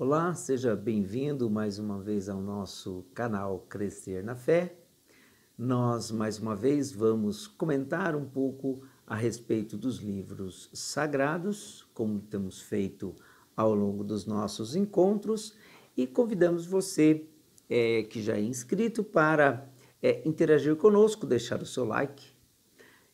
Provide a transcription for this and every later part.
Olá, seja bem-vindo mais uma vez ao nosso canal Crescer na Fé. Nós, mais uma vez, vamos comentar um pouco a respeito dos livros sagrados, como temos feito ao longo dos nossos encontros, e convidamos você que já é inscrito para interagir conosco, deixar o seu like.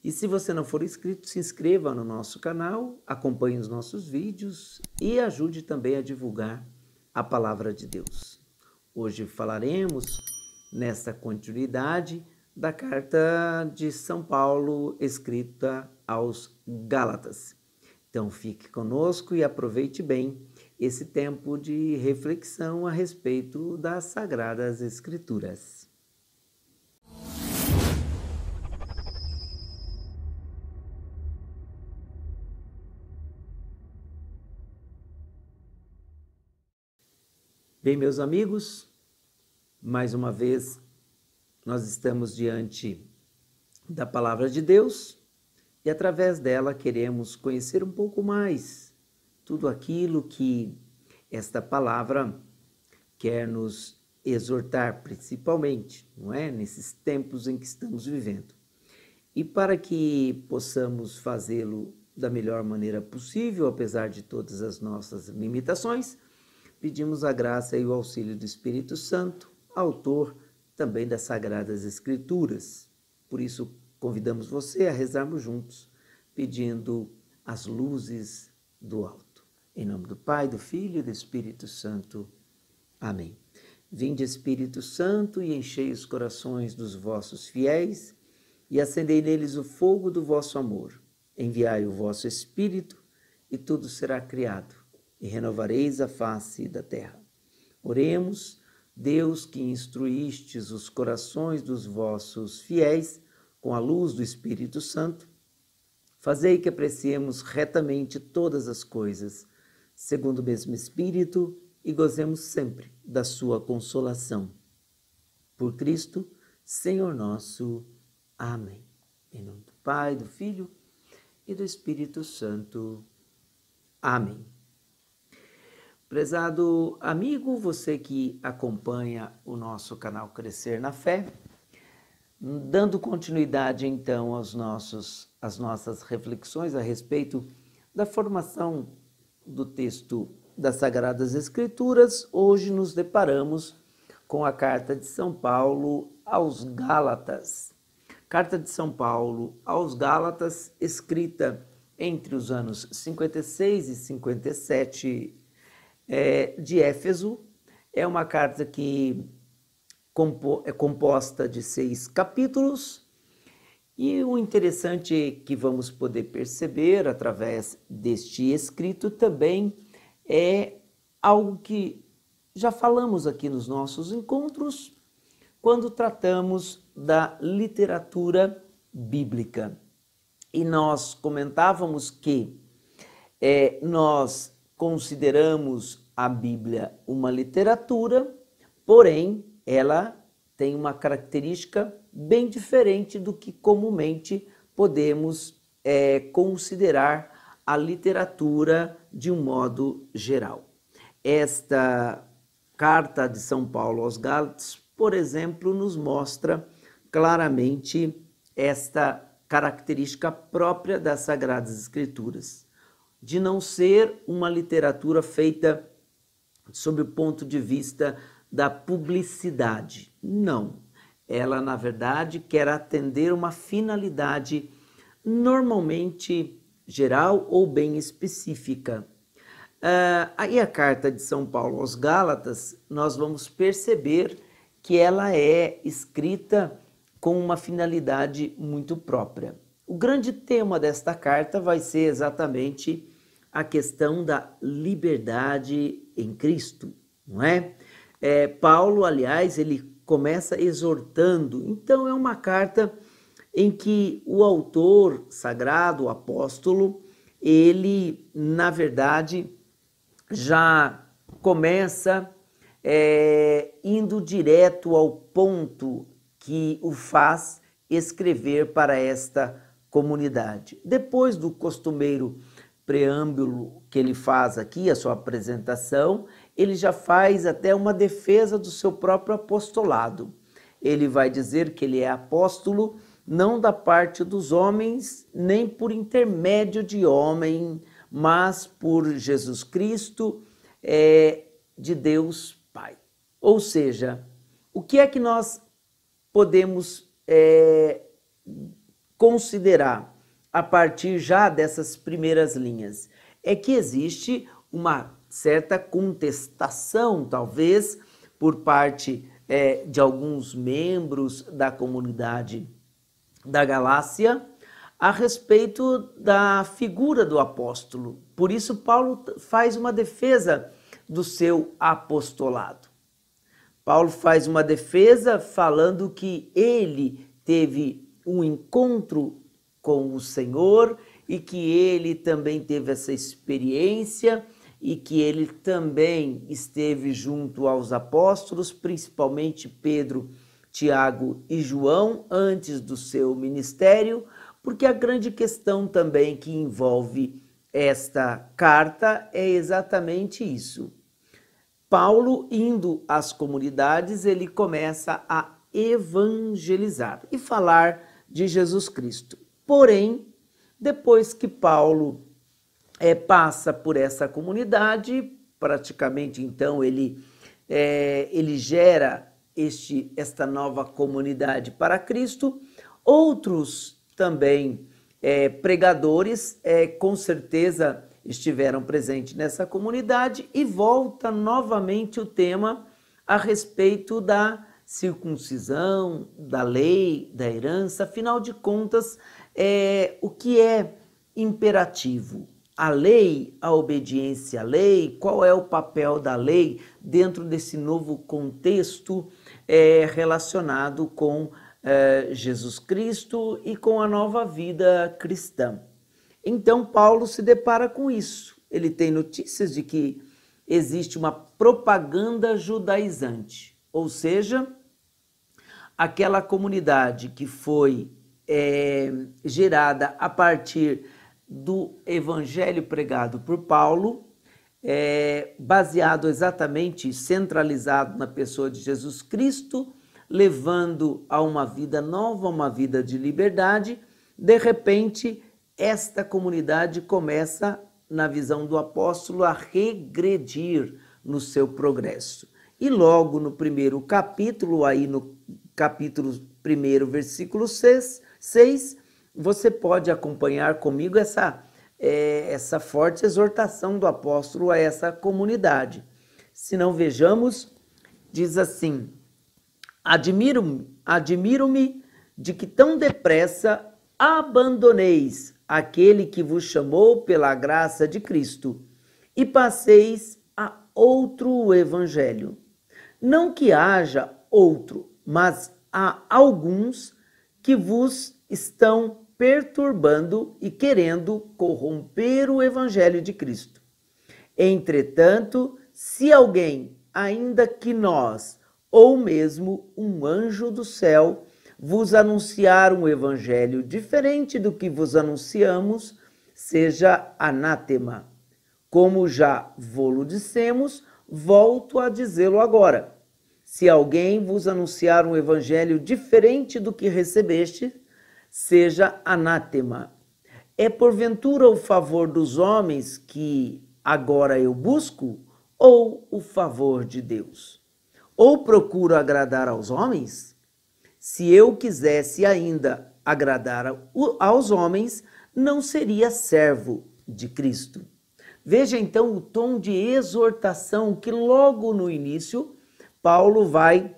E se você não for inscrito, se inscreva no nosso canal, acompanhe os nossos vídeos e ajude também a divulgar a palavra de Deus. Hoje falaremos, nesta continuidade, da carta de São Paulo escrita aos Gálatas. Então fique conosco e aproveite bem esse tempo de reflexão a respeito das Sagradas Escrituras. Bem, meus amigos, mais uma vez nós estamos diante da Palavra de Deus e através dela queremos conhecer um pouco mais tudo aquilo que esta palavra quer nos exortar, principalmente, não é? Nesses tempos em que estamos vivendo. E para que possamos fazê-lo da melhor maneira possível, apesar de todas as nossas limitações, pedimos a graça e o auxílio do Espírito Santo, autor também das Sagradas Escrituras. Por isso, convidamos você a rezarmos juntos, pedindo as luzes do alto. Em nome do Pai, do Filho e do Espírito Santo. Amém. Vinde, Espírito Santo, e enchei os corações dos vossos fiéis, e acendei neles o fogo do vosso amor. Enviai o vosso Espírito, e tudo será criado, e renovareis a face da terra. Oremos, Deus que instruístes os corações dos vossos fiéis com a luz do Espírito Santo, fazei que apreciemos retamente todas as coisas, segundo o mesmo Espírito, e gozemos sempre da sua consolação. Por Cristo, Senhor nosso. Amém. Em nome do Pai, do Filho e do Espírito Santo. Amém. Prezado amigo, você que acompanha o nosso canal Crescer na Fé, dando continuidade então às nossas reflexões a respeito da formação do texto das Sagradas Escrituras, hoje nos deparamos com a carta de São Paulo aos Gálatas. Carta de São Paulo aos Gálatas, escrita entre os anos 56 e 57 de Éfeso. É uma carta que é composta de 6 capítulos, e o interessante que vamos poder perceber através deste escrito também é algo que já falamos aqui nos nossos encontros, quando tratamos da literatura bíblica. E nós comentávamos que nós consideramos a Bíblia uma literatura, porém ela tem uma característica bem diferente do que comumente podemos considerar a literatura de um modo geral. Esta carta de São Paulo aos Gálatas, por exemplo, nos mostra claramente esta característica própria das Sagradas Escrituras, de não ser uma literatura feita sob o ponto de vista da publicidade. Não. Ela, na verdade, quer atender uma finalidade normalmente geral ou bem específica. Aí a carta de São Paulo aos Gálatas, nós vamos perceber que ela é escrita com uma finalidade muito própria. O grande tema desta carta vai ser exatamente a questão da liberdade em Cristo, não é? Paulo, aliás, ele começa exortando. Então é uma carta em que o autor sagrado, o apóstolo, ele, na verdade, já começa indo direto ao ponto que o faz escrever para esta comunidade. Depois do costumeiro preâmbulo que ele faz aqui, a sua apresentação, ele já faz até uma defesa do seu próprio apostolado. Ele vai dizer que ele é apóstolo não da parte dos homens, nem por intermédio de homem, mas por Jesus Cristo, de Deus Pai. Ou seja, o que é que nós podemos considerar a partir já dessas primeiras linhas? É que existe uma certa contestação, talvez, por parte de alguns membros da comunidade da Galácia, a respeito da figura do apóstolo. Por isso, Paulo faz uma defesa do seu apostolado. Paulo faz uma defesa falando que ele teve um encontro com o Senhor e que ele também teve essa experiência e que ele também esteve junto aos apóstolos, principalmente Pedro, Tiago e João, antes do seu ministério, porque a grande questão também que envolve esta carta é exatamente isso. Paulo, indo às comunidades, ele começa a evangelizar e falar de Jesus Cristo. Porém, depois que Paulo passa por essa comunidade, praticamente então ele gera esta nova comunidade para Cristo. Outros também pregadores com certeza estiveram presentes nessa comunidade e volta novamente o tema a respeito da circuncisão, da lei, da herança. Afinal de contas, o que é imperativo? A lei, a obediência à lei, qual é o papel da lei dentro desse novo contexto relacionado com Jesus Cristo e com a nova vida cristã? Então, Paulo se depara com isso. Ele tem notícias de que existe uma propaganda judaizante, ou seja, aquela comunidade que foi gerada a partir do evangelho pregado por Paulo, baseado exatamente, centralizado na pessoa de Jesus Cristo, levando a uma vida nova, uma vida de liberdade. De repente, esta comunidade começa, na visão do apóstolo, a regredir no seu progresso. E logo no primeiro capítulo, aí no capítulo 1, versículo 6, você pode acompanhar comigo essa forte exortação do apóstolo a essa comunidade. Se não vejamos, diz assim: admiro-me de que tão depressa abandoneis aquele que vos chamou pela graça de Cristo e passeis a outro evangelho. Não que haja outro, mas há alguns que vos estão perturbando e querendo corromper o evangelho de Cristo. Entretanto, se alguém, ainda que nós, ou mesmo um anjo do céu, vos anunciar um evangelho diferente do que vos anunciamos, seja anátema. Como já vô-lo dissemos, volto a dizê-lo agora. Se alguém vos anunciar um evangelho diferente do que recebeste, seja anátema. É porventura o favor dos homens que agora eu busco, ou o favor de Deus? Ou procuro agradar aos homens? Se eu quisesse ainda agradar aos homens, não seria servo de Cristo. Veja então o tom de exortação que logo no início Paulo vai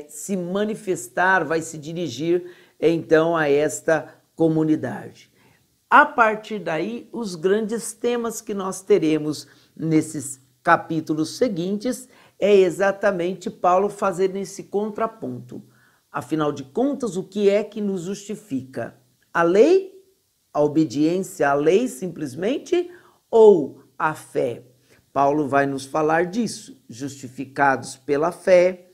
se manifestar, vai se dirigir então a esta comunidade. A partir daí, os grandes temas que nós teremos nesses capítulos seguintes é exatamente Paulo fazendo esse contraponto. Afinal de contas, o que é que nos justifica? A lei, a obediência à lei simplesmente, ou a fé? Paulo vai nos falar disso, justificados pela fé,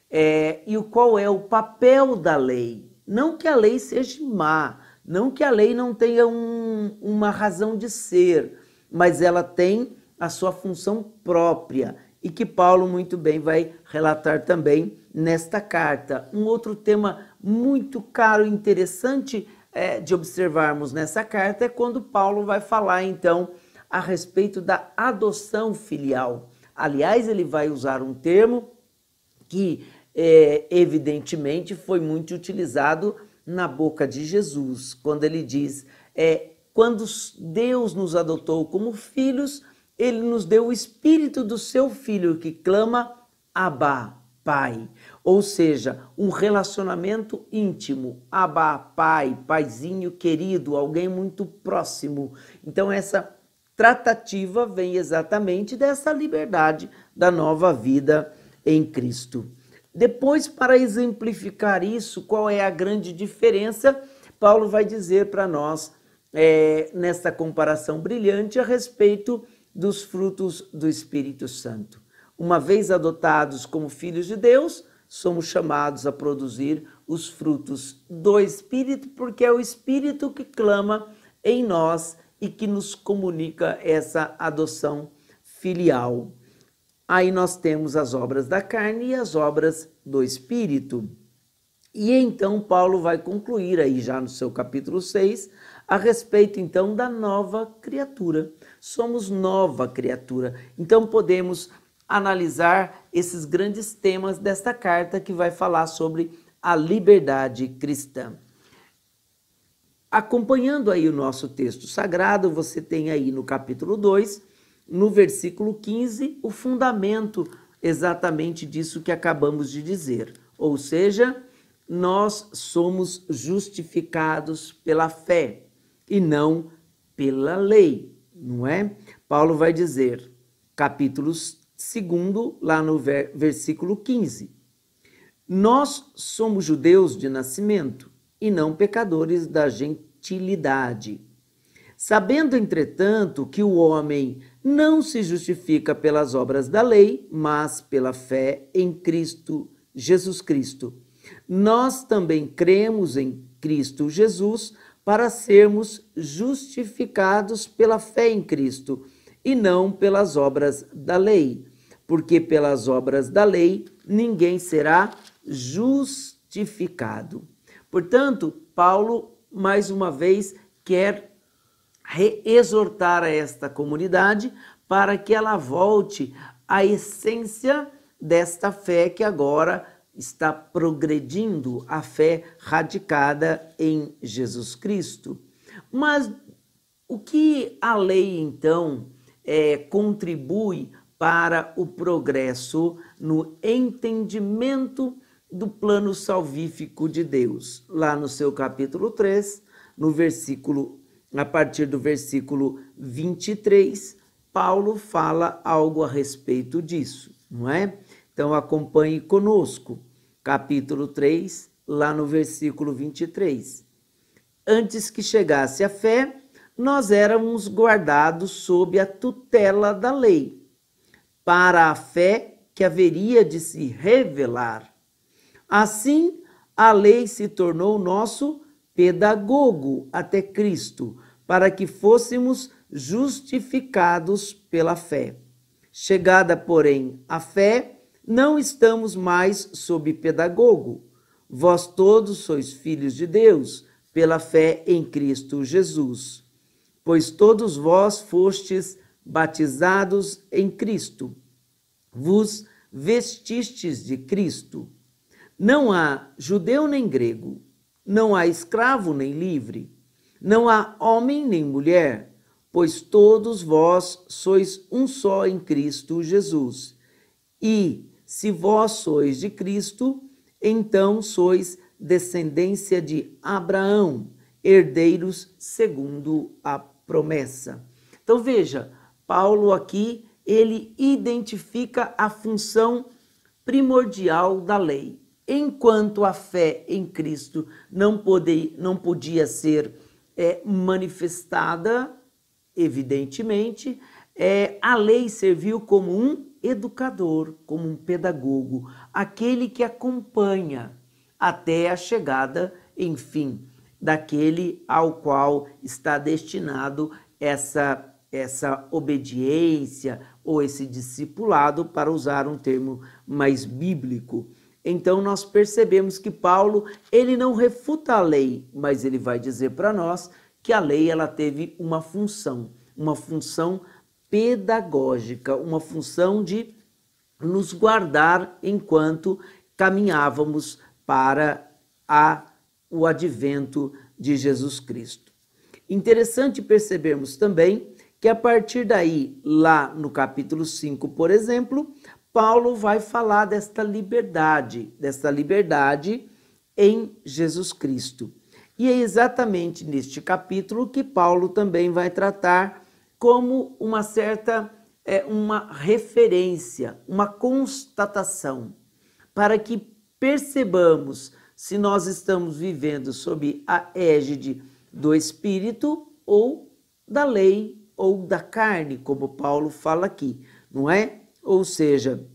e qual é o papel da lei? Não que a lei seja má, Não que a lei não tenha uma razão de ser, mas ela tem a sua função própria e que Paulo muito bem vai relatar também nesta carta. Um outro tema muito caro e interessante de observarmos nessa carta é quando Paulo vai falar então a respeito da adoção filial. Aliás, ele vai usar um termo que evidentemente foi muito utilizado na boca de Jesus, quando ele diz, quando Deus nos adotou como filhos, ele nos deu o espírito do seu filho que clama Abba, Pai. Ou seja, um relacionamento íntimo, Abba, Pai, paizinho querido, alguém muito próximo. Então essa tratativa vem exatamente dessa liberdade da nova vida em Cristo. Depois, para exemplificar isso, qual é a grande diferença, Paulo vai dizer para nós, nesta comparação brilhante, a respeito dos frutos do Espírito Santo. Uma vez adotados como filhos de Deus, somos chamados a produzir os frutos do Espírito, porque é o Espírito que clama em nós e que nos comunica essa adoção filial. Aí nós temos as obras da carne e as obras do Espírito. E então Paulo vai concluir aí já no seu capítulo 6, a respeito então da nova criatura. Somos nova criatura. Então podemos analisar esses grandes temas desta carta que vai falar sobre a liberdade cristã. Acompanhando aí o nosso texto sagrado, você tem aí no capítulo 2, no versículo 15, o fundamento exatamente disso que acabamos de dizer. Ou seja, nós somos justificados pela fé e não pela lei, não é? Paulo vai dizer, capítulo 2, lá no versículo 15. Nós somos judeus de nascimento e não pecadores da gentilidade. Sabendo, entretanto, que o homem não se justifica pelas obras da lei, mas pela fé em Cristo, Jesus Cristo. Nós também cremos em Cristo Jesus para sermos justificados pela fé em Cristo e não pelas obras da lei, porque pelas obras da lei ninguém será justificado. Portanto, Paulo, mais uma vez, quer exortar a esta comunidade para que ela volte à essência desta fé que agora está progredindo, a fé radicada em Jesus Cristo. Mas o que a lei, então, contribui para o progresso no entendimento do plano salvífico de Deus? Lá no seu capítulo 3, a partir do versículo 23, Paulo fala algo a respeito disso, não é? Então acompanhe conosco, capítulo 3, lá no versículo 23. Antes que chegasse a fé, nós éramos guardados sob a tutela da lei, para a fé que haveria de se revelar. Assim, a lei se tornou nosso pedagogo até Cristo, para que fôssemos justificados pela fé. Chegada, porém, a fé, não estamos mais sob pedagogo. Vós todos sois filhos de Deus, pela fé em Cristo Jesus. Pois todos vós fostes batizados em Cristo, vos vestistes de Cristo. Não há judeu nem grego, não há escravo nem livre, não há homem nem mulher, pois todos vós sois um só em Cristo Jesus. E, se vós sois de Cristo, então sois descendência de Abraão, herdeiros segundo a promessa. Então veja, Paulo aqui, ele identifica a função primordial da lei. Enquanto a fé em Cristo não podia ser manifestada, evidentemente, a lei serviu como um educador, como um pedagogo, aquele que acompanha até a chegada, enfim, daquele ao qual está destinado essa obediência ou esse discipulado, para usar um termo mais bíblico. Então nós percebemos que Paulo, ele não refuta a lei, mas ele vai dizer para nós que a lei ela teve uma função pedagógica, uma função de nos guardar enquanto caminhávamos para o advento de Jesus Cristo. Interessante percebermos também que a partir daí, lá no capítulo 5, por exemplo, Paulo vai falar desta liberdade em Jesus Cristo. E é exatamente neste capítulo que Paulo também vai tratar como uma certa, uma referência, uma constatação, para que percebamos se nós estamos vivendo sob a égide do Espírito ou da lei ou da carne, como Paulo fala aqui, não é? Ou seja,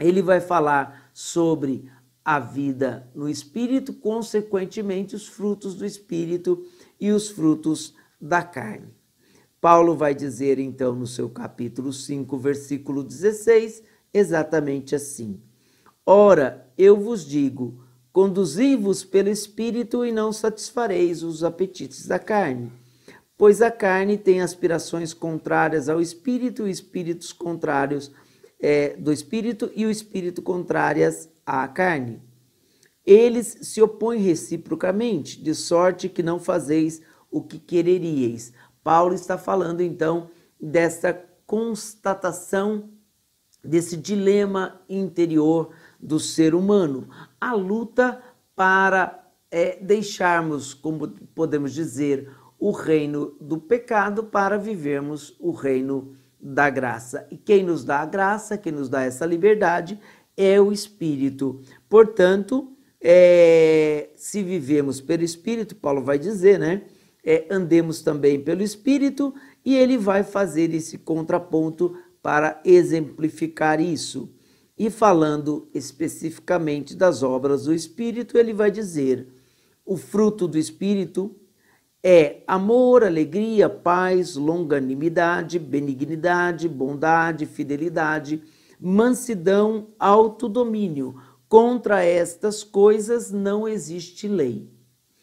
ele vai falar sobre a vida no Espírito, consequentemente os frutos do Espírito e os frutos da carne. Paulo vai dizer então no seu capítulo 5, versículo 16, exatamente assim: Ora, eu vos digo, conduzi-vos pelo Espírito e não satisfareis os apetites da carne. Pois a carne tem aspirações contrárias ao Espírito, espíritos contrários do Espírito e o Espírito contrárias à carne. Eles se opõem reciprocamente, de sorte que não fazeis o que quereríeis. Paulo está falando então dessa constatação, desse dilema interior do ser humano. A luta para deixarmos, como podemos dizer, o reino do pecado para vivermos o reino da graça. E quem nos dá a graça, quem nos dá essa liberdade é o Espírito. Portanto, se vivemos pelo Espírito, Paulo vai dizer, né? Andemos também pelo Espírito, e ele vai fazer esse contraponto para exemplificar isso. E falando especificamente das obras do Espírito, ele vai dizer: o fruto do Espírito é amor, alegria, paz, longanimidade, benignidade, bondade, fidelidade, mansidão, autodomínio. Contra estas coisas não existe lei.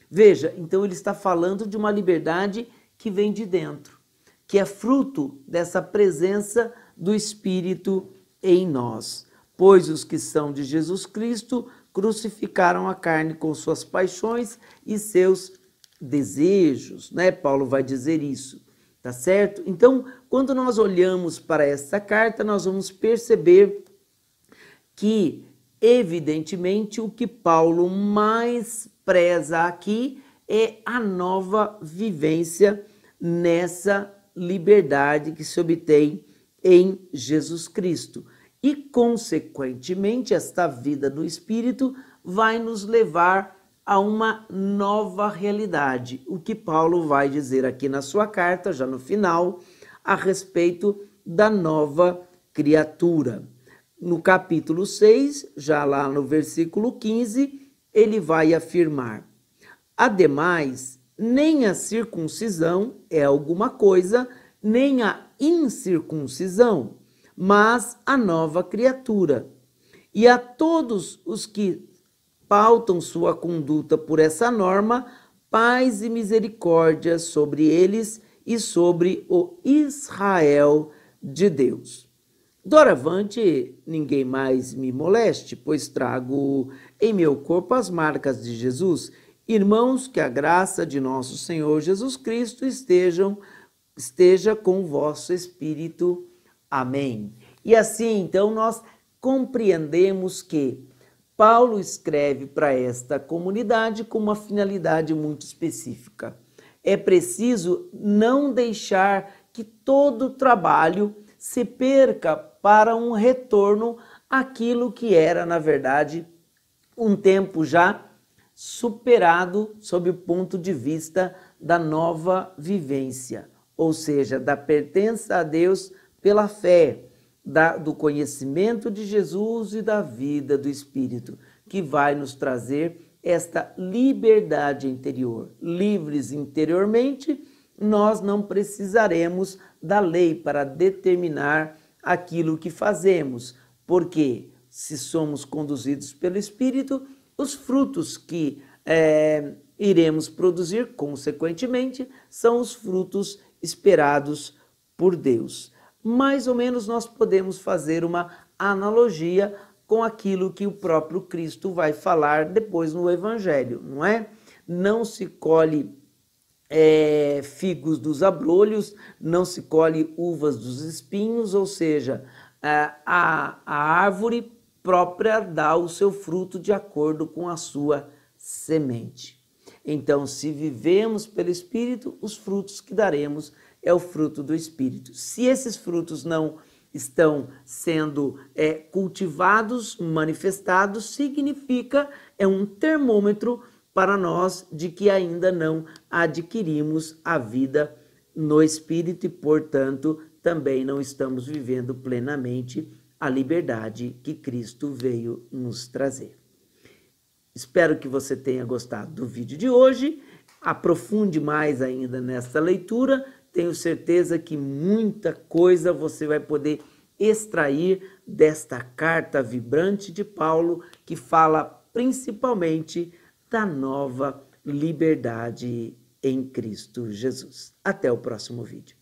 Veja, então ele está falando de uma liberdade que vem de dentro, que é fruto dessa presença do Espírito em nós. Pois os que são de Jesus Cristo crucificaram a carne com suas paixões e seus desejos, né? Paulo vai dizer isso, tá certo? Então, quando nós olhamos para essa carta, nós vamos perceber que, evidentemente, o que Paulo mais preza aqui é a nova vivência nessa liberdade que se obtém em Jesus Cristo. E, consequentemente, esta vida do Espírito vai nos levar a uma nova realidade. O que Paulo vai dizer aqui na sua carta, já no final, a respeito da nova criatura. No capítulo 6, já lá no versículo 15, ele vai afirmar: ademais, nem a circuncisão é alguma coisa, nem a incircuncisão, mas a nova criatura. E a todos os que pautam sua conduta por essa norma, paz e misericórdia sobre eles e sobre o Israel de Deus. Doravante, ninguém mais me moleste, pois trago em meu corpo as marcas de Jesus. Irmãos, que a graça de nosso Senhor Jesus Cristo esteja com o vosso espírito. Amém. E assim, então, nós compreendemos que Paulo escreve para esta comunidade com uma finalidade muito específica. É preciso não deixar que todo o trabalho se perca para um retorno àquilo que era, na verdade, um tempo já superado sob o ponto de vista da nova vivência, ou seja, da pertença a Deus pela fé, do conhecimento de Jesus e da vida do Espírito, que vai nos trazer esta liberdade interior. Livres interiormente, nós não precisaremos da lei para determinar aquilo que fazemos, porque se somos conduzidos pelo Espírito, os frutos que iremos produzir, consequentemente, são os frutos esperados por Deus. Mais ou menos nós podemos fazer uma analogia com aquilo que o próprio Cristo vai falar depois no Evangelho, não é? Não se colhe figos dos abrolhos, não se colhe uvas dos espinhos, ou seja, a árvore própria dá o seu fruto de acordo com a sua semente. Então, se vivemos pelo Espírito, os frutos que daremos é o fruto do Espírito. Se esses frutos não estão sendo cultivados, manifestados, significa, é um termômetro para nós de que ainda não adquirimos a vida no Espírito e, portanto, também não estamos vivendo plenamente a liberdade que Cristo veio nos trazer. Espero que você tenha gostado do vídeo de hoje, aprofunde mais ainda nesta leitura, tenho certeza que muita coisa você vai poder extrair desta carta vibrante de Paulo, que fala principalmente da nova liberdade em Cristo Jesus. Até o próximo vídeo.